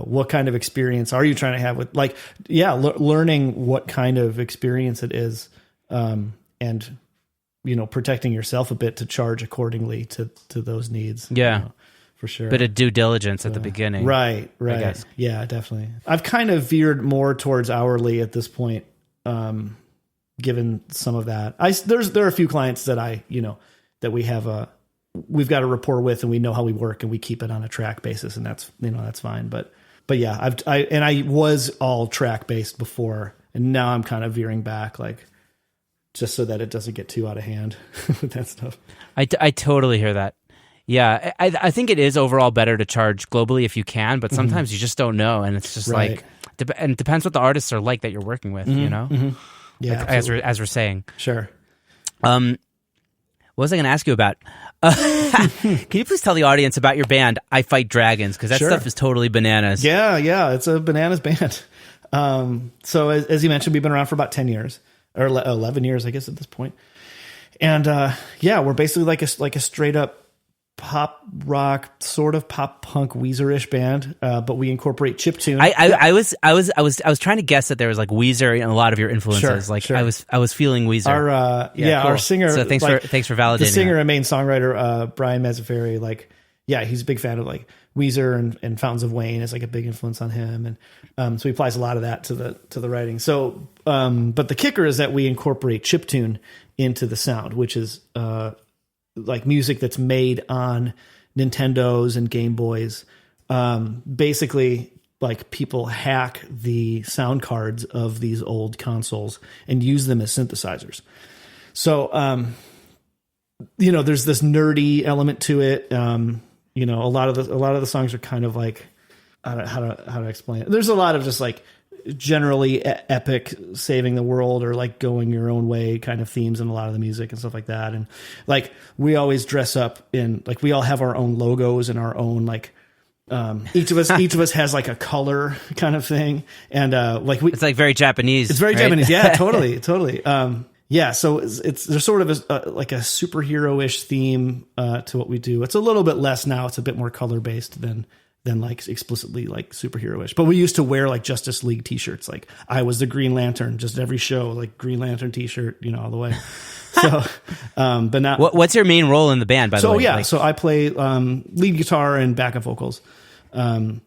what kind of experience are you trying to have with like, learning what kind of experience it is. And, protecting yourself a bit to charge accordingly to those needs. Yeah. For sure. Bit of due diligence at the beginning. Right. Yeah, definitely. I've kind of veered more towards hourly at this point, given some of that. There are a few clients that that we've got a rapport with, and we know how we work, and we keep it on a track basis, and that's fine. But yeah, I was all track based before, and now I'm kind of veering back, like, just so that it doesn't get too out of hand with that stuff. I totally hear that. Yeah, I think it is overall better to charge globally if you can, but sometimes you just don't know, and it's just like, and it depends what the artists are like that you're working with, Yeah, like, as we're saying. Sure. What was I going to ask you about? Can you please tell the audience about your band, I Fight Dragons? Because that stuff is totally bananas. Yeah, it's a bananas band. So as you mentioned, we've been around for about 10 years, or 11 years, I guess, at this point. And we're basically like a straight up pop rock, sort of pop punk Weezer-ish band, but we incorporate chiptune. I was trying to guess that there was like Weezer in a lot of your influences. Sure. I was feeling Weezer. Our singer. So thanks for validating. The singer that. And main songwriter, Brian Mazzaferri, he's a big fan of like Weezer and Fountains of Wayne is like a big influence on him, and so he applies a lot of that to the writing. So, but the kicker is that we incorporate chiptune into the sound, which is like music that's made on Nintendos and Game Boys. Basically, like, people hack the sound cards of these old consoles and use them as synthesizers. So, there's this nerdy element to it. A lot of the songs are kind of like, I don't know how to explain it. There's a lot of just like generally epic, saving the world or like going your own way kind of themes in a lot of the music and stuff like that. And like, we always dress up in, like, we all have our own logos and our own, like, each of us has like a color kind of thing. And it's like very Japanese. It's very Japanese. Yeah, totally. So there's sort of like a superhero-ish theme to what we do. It's a little bit less now. It's a bit more color-based than like explicitly like superhero-ish. But we used to wear like Justice League t-shirts. Like, I was the Green Lantern, just every show, like Green Lantern t-shirt, all the way. So, but not. What's your main role in the band, by the way? Yeah, so I play lead guitar and backup vocals. And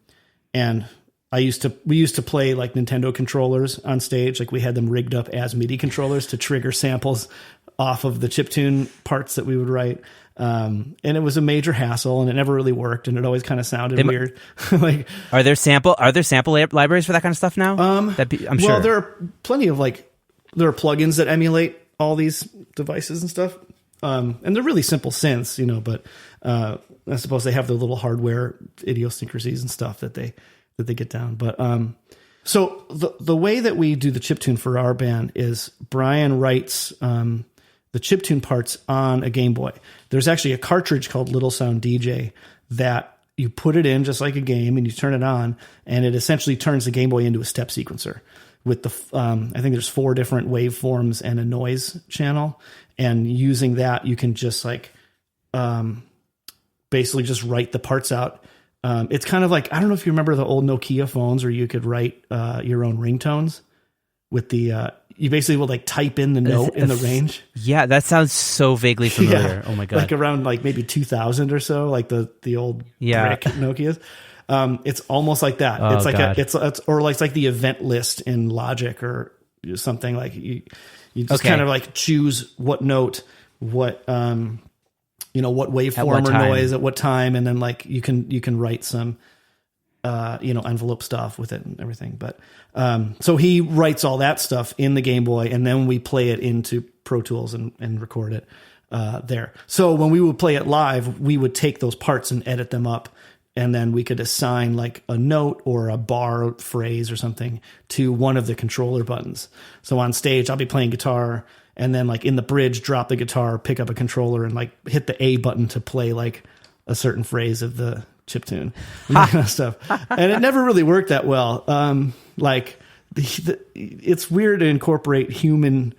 we used to play like Nintendo controllers on stage. Like, we had them rigged up as MIDI controllers to trigger samples off of the chiptune parts that we would write. And it was a major hassle, and it never really worked, and it always kind of sounded weird. Like, are there sample libraries for that kind of stuff now? I'm sure. Well, there are plenty of there are plugins that emulate all these devices and stuff. And they're really simple synths, but I suppose they have their little hardware idiosyncrasies and stuff that they get down. But so the way that we do the chiptune for our band is Brian writes the chiptune parts on a Game Boy. There's actually a cartridge called Little Sound DJ that you put it in just like a game, and you turn it on, and it essentially turns the Game Boy into a step sequencer with I think there's 4 different waveforms and a noise channel. And using that, you can just like basically just write the parts out. It's kind of like, I don't know if you remember the old Nokia phones where you could write your own ringtones with the you basically will like type in the note in the range. Yeah, that sounds so vaguely familiar. Yeah. Oh my God. Like around like maybe 2000 or so, like the old brick Nokias. It's almost like that. Oh, it's like God. it's like the event list in Logic or something. Like you just kind of like choose what note, what what waveform or noise at what time, and then like you can write some envelope stuff with it and everything. But so he writes all that stuff in the Game Boy, and then we play it into Pro Tools and record it there. So when we would play it live, we would take those parts and edit them up, and then we could assign like a note or a bar phrase or something to one of the controller buttons. So on stage, I'll be playing guitar, and then like in the bridge, drop the guitar, pick up a controller, and like hit the A button to play like a certain phrase of the chiptune and that kind of stuff. And it never really worked that well. It's weird to incorporate human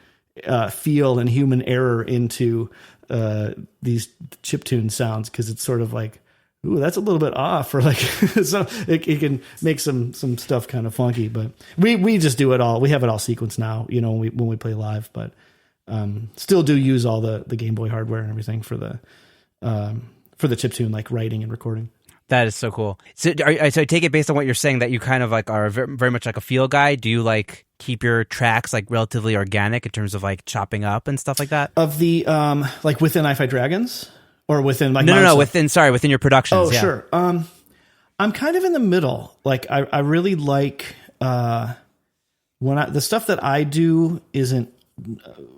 feel and human error into these chiptune sounds, because it's sort of like ooh, that's a little bit off, or like, so it can make some stuff kind of funky, but we just do it all. We have it all sequenced now, you know, when we play live, but still do use all the Game Boy hardware and everything for the chiptune, like writing and recording. That is so cool. So I take it based on what you're saying that you kind of like are very much like a feel guy. Do you like keep your tracks like relatively organic in terms of like chopping up and stuff like that? Of the like within Hi-Fi Dragons or within like no within your productions. Oh yeah. Sure. I'm kind of in the middle. Like I really like the stuff that I do isn't.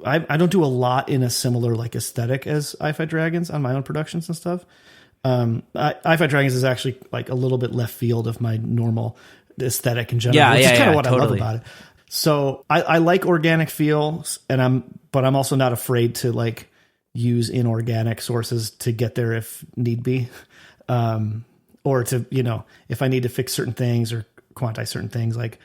I don't do a lot in a similar like aesthetic as Hi-Fi Dragons on my own productions and stuff. Hi-Fi Dragons is actually like a little bit left field of my normal aesthetic in general, which is kind of what totally. I love about it. So I like organic feels, but I'm also not afraid to like use inorganic sources to get there if need be, or to, you know, if I need to fix certain things or quantize certain things, like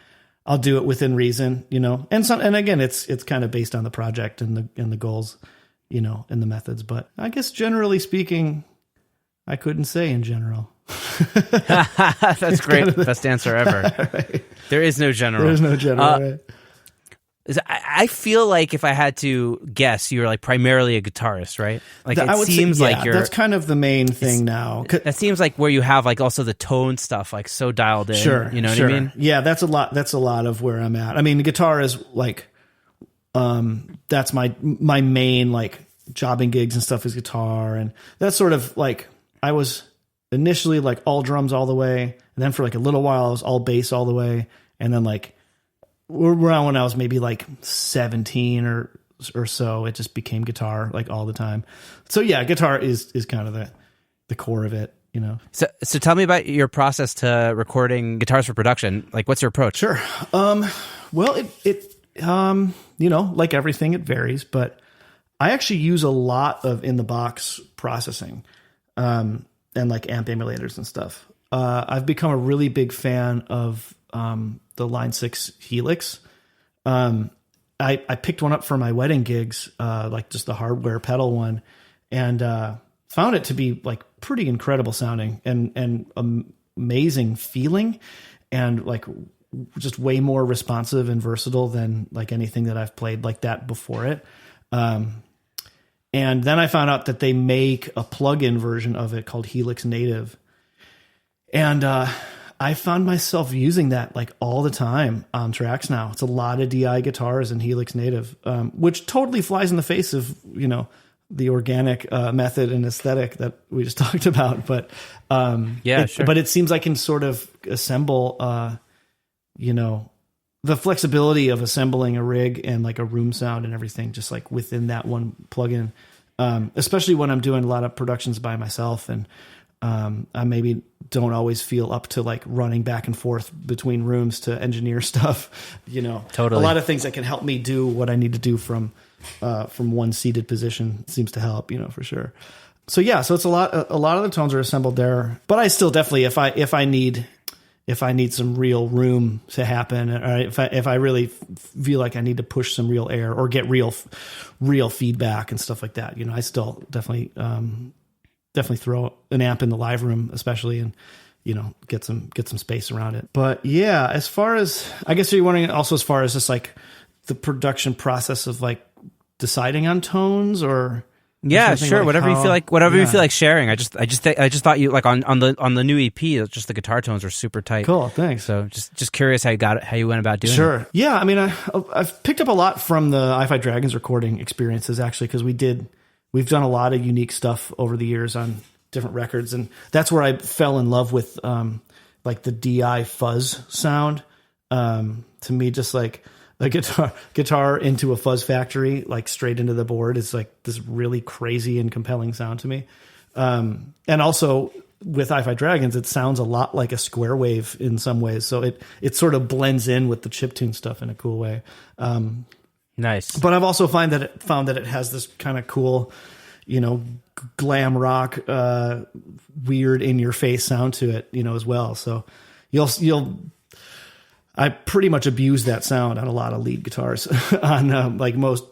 I'll do it within reason, you know. And again, it's kind of based on the project and the goals, you know, and the methods. But I guess generally speaking, I couldn't say in general. That's great. Kind of best answer ever. Right. There is no general. There is no general. Right. I feel like if I had to guess, you're like primarily a guitarist, right? Like it seems like you're. That's kind of the main thing now. That seems like where you have like also the tone stuff like so dialed in. Sure, you know what I mean? Yeah, that's a lot. That's a lot of where I'm at. I mean, the guitar is like, that's my main like jobbing gigs and stuff is guitar, and that's sort of like I was initially like all drums all the way, and then for like a little while I was all bass all the way, and then like around when I was maybe like 17 or so, it just became guitar like all the time. So yeah, guitar is kind of the core of it, you know. So tell me about your process to recording guitars for production. Like, what's your approach? Sure. Well, it you know, like everything, it varies, but I actually use a lot of in the box processing, and like amp emulators and stuff. I've become a really big fan of the Line 6 Helix. I picked one up for my wedding gigs, like just the hardware pedal one, and found it to be like pretty incredible sounding and amazing feeling, and like just way more responsive and versatile than like anything that I've played like that before it. And then I found out that they make a plug-in version of it called Helix Native. And I found myself using that like all the time on tracks now. It's a lot of DI guitars and Helix Native, which totally flies in the face of, you know, the organic method and aesthetic that we just talked about. But sure. But it seems I can sort of assemble, you know, the flexibility of assembling a rig and like a room sound and everything just like within that one plugin, especially when I'm doing a lot of productions by myself, and I maybe don't always feel up to like running back and forth between rooms to engineer stuff, you know. Totally. A lot of things that can help me do what I need to do from one seated position seems to help, you know, for sure. So yeah, so it's a lot of the tones are assembled there, but I still definitely, if I need some real room to happen, or if I really feel like I need to push some real air or get real feedback and stuff like that, you know, I still definitely throw an amp in the live room, especially, and, you know, get some space around it. But yeah, as far as, I guess you're wondering also as far as just like the production process of like deciding on tones, or yeah, sure, like whatever you feel like sharing. I just thought you like on the new EP, just the guitar tones are super tight. Cool, thanks. So just curious how you went about doing it. Sure. Yeah, I mean, I've picked up a lot from the Hi-Fi Dragons recording experiences actually, because we've done a lot of unique stuff over the years on different records, and that's where I fell in love with like the DI fuzz sound. To me, just like a guitar into a fuzz factory, like straight into the board, is like this really crazy and compelling sound to me. And also with Hi-Fi Dragons, it sounds a lot like a square wave in some ways, so it sort of blends in with the chiptune stuff in a cool way. Nice. But I've also found that it has this kind of cool, you know, glam rock, weird in your face sound to it, you know, as well. So I pretty much abuse that sound on a lot of lead guitars on like most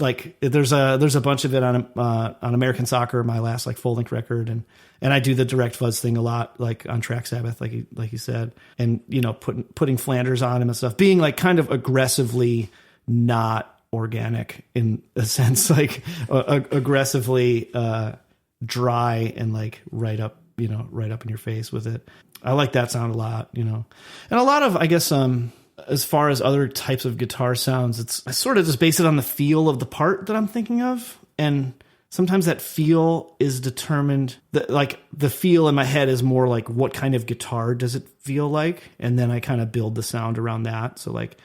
like there's a bunch of it on American Soccer, my last like full length record, and I do the direct fuzz thing a lot, like on Track Sabbath, like you said, and putting Flanders on him and stuff, being like kind of aggressively not organic in a sense, like aggressively dry and like right up in your face with it. I like that sound a lot, and a lot of, I guess, as far as other types of guitar sounds, I sort of just base it on the feel of the part that I'm thinking of. And sometimes that feel is determined like the feel in my head is more like what kind of guitar does it feel like? And then I kind of build the sound around that. So like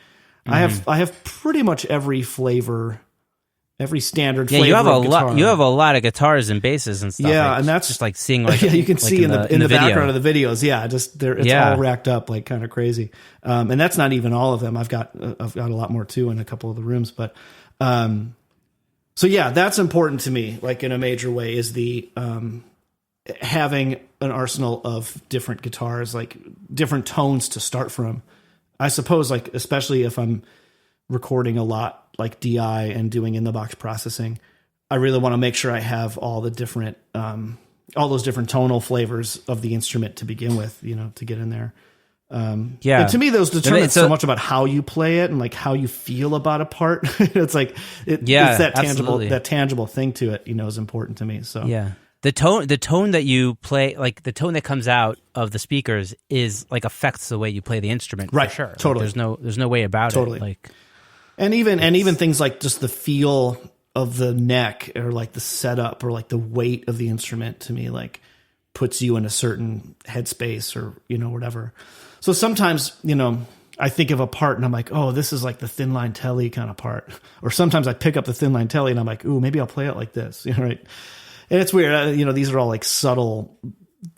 I have pretty much every flavor, every standard flavor. You have of guitar. You have a lot of guitars and basses and stuff. Yeah, like, and that's just like seeing like you can see in the background of the videos. Yeah, it's Yeah. all racked up like kind of crazy. And that's not even all of them. I've got a lot more too in a couple of the rooms. But so yeah, that's important to me. Like in a major way is the having an arsenal of different guitars, like different tones to start from. I suppose, like especially if I'm recording a lot like DI and doing in the box processing, I really want to make sure I have all the different, all those different tonal flavors of the instrument to begin with, to get in there. And to me, those determine so much about how you play it and like how you feel about a part. It's like, it's that tangible thing to it, is important to me. So yeah. The tone that you play, like the tone that comes out of the speakers is like affects the way you play the instrument. Right. For sure. Totally. Like, there's no way about it. Like, And even things like just the feel of the neck or like the setup or like the weight of the instrument to me, like puts you in a certain headspace or, whatever. So sometimes, I think of a part and I'm like, oh, this is like the thin line telly kind of part. Or sometimes I pick up the thin line telly and I'm like, ooh, maybe I'll play it like this. Right. And it's weird. These are all like subtle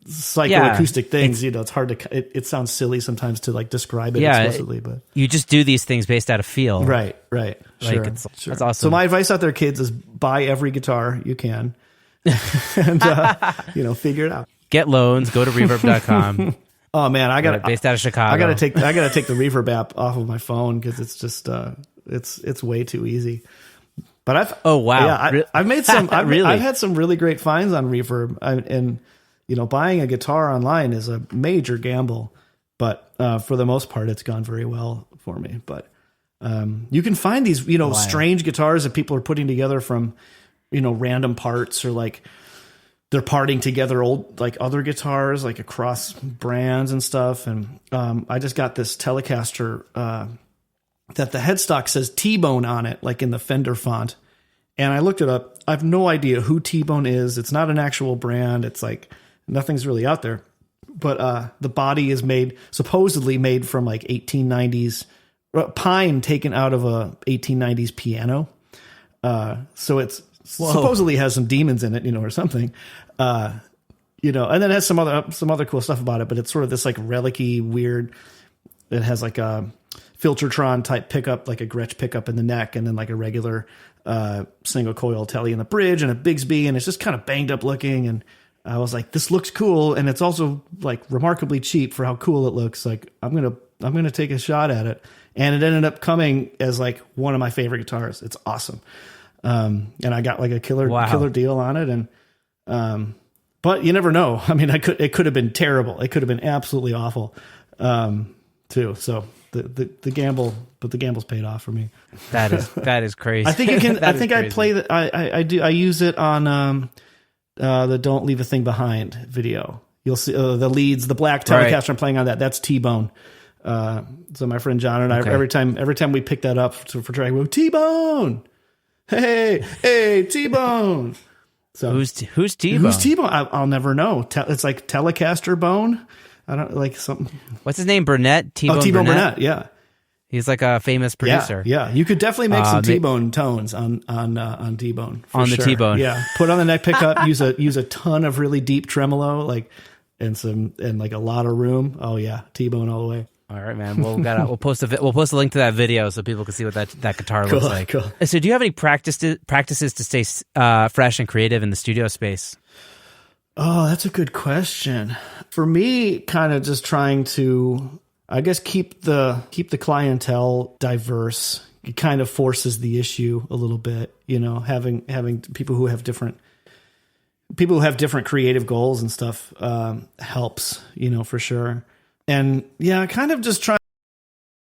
psychoacoustic things. It's hard to, it sounds silly sometimes to like describe it explicitly, but you just do these things based out of feel. Right. Like Sure. That's awesome. So my advice out there, kids, is buy every guitar you can and, figure it out. Get loans, go to reverb.com. Oh man, I got based out of Chicago. I got to take the Reverb app off of my phone because it's just it's way too easy. But I've made some. I've had some really great finds on Reverb, and buying a guitar online is a major gamble. But for the most part, it's gone very well for me. But you can find these strange guitars that people are putting together from random parts, or like they're parting together old like other guitars like across brands and stuff. And I just got this Telecaster that the headstock says T-Bone on it, like in the Fender font. And I looked it up. I have no idea who T-Bone is. It's not an actual brand. It's like nothing's really out there. But the body is supposedly made from like 1890s pine taken out of a 1890s piano. So it's supposedly has some demons in it, or something. And then it has some other cool stuff about it. But it's sort of this like relic-y weird. It has like a Filtertron type pickup, like a Gretsch pickup in the neck, and then like a regular single coil telly in the bridge, and a Bigsby, and it's just kind of banged up looking. And I was like, this looks cool, and it's also like remarkably cheap for how cool it looks. Like I'm gonna take a shot at it, and it ended up coming as like one of my favorite guitars. It's awesome, and I got like a killer deal on it, and but you never know. I mean, it could have been terrible. It could have been absolutely awful, too. So. The gamble, but the gamble's paid off for me. That is crazy. I think you can. I think I play that. I do. I use it on the "Don't Leave a Thing Behind" video. You'll see the leads, the black Telecaster I'm playing on that. That's T-Bone. So my friend John and I, every time we pick that up for track, we go, T-Bone. Hey, T-Bone. So who's T-Bone? Who's T-Bone? I'll never know. It's like Telecaster Bone. I don't like something. What's his name? Burnett? T-Bone Burnett. Yeah. He's like a famous producer. Yeah. You could definitely make some T-Bone tones on T-Bone. On the T-Bone. Yeah. Put on the neck pickup, use a ton of really deep tremolo, like, and like a lot of room. Oh yeah. T-Bone all the way. All right, man. We'll post a link to that video so people can see what that guitar looks like. Cool. So do you have any practices to stay fresh and creative in the studio space? Oh, that's a good question. For me, kind of just trying to, I guess, keep the clientele diverse it kind of forces the issue a little bit, you know, having people who have different creative goals and stuff helps, you know, for sure. And yeah, kind of just trying